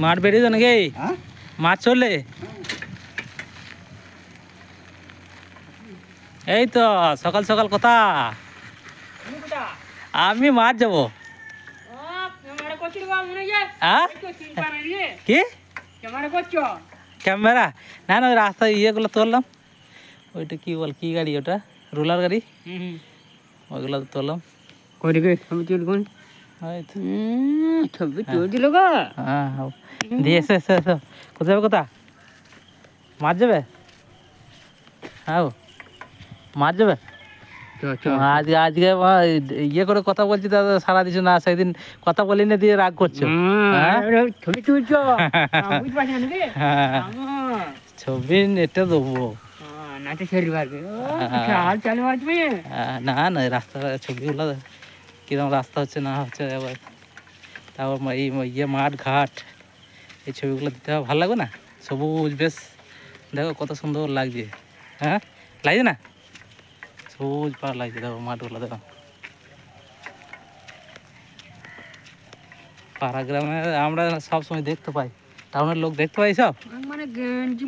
মাঠ বেরিয়েছো নাকি? মাঠ চললে এই তো সকাল সকাল কথা। আমি মাঠ যাবো। কি ক্যামেরা? না না, ওই রাস্তায় ইয়েগুলো তুললাম। ওইটা কি বল, কি গাড়ি ওটা? রোলার গাড়ি, ওইগুলো তুললাম। দিয়ে এসো এসো এসো। কোথায় যাবে? কোথা মাঠ যাবে? হ্যাঁ মাঠ যাবে। আজকে আজকে ইয়ে করে কথা বলছি, দাদা সারা দিছো না। সেদিন কথা বলি না দিয়ে রাগ করছো। ছবি এটা দেবো না না, রাস্তা ছবিগুলো কিরকম রাস্তা হচ্ছে না হচ্ছে, এবার তারপর এই ইয়ে মাঠ ঘাট, এই ছবিগুলো দিতে হবে, ভালো লাগবে না? সবুজ বেশ, দেখো কত সুন্দর লাগছে। হ্যাঁ লাগছে না? সবুজ পাড় লাগছে, দেখো মাঠগুলো দেখো। পাড়া গ্রামে আমরা সবসময় দেখতে পাই, টাউনের লোক দেখতে পাই সব। মানে গেঞ্জি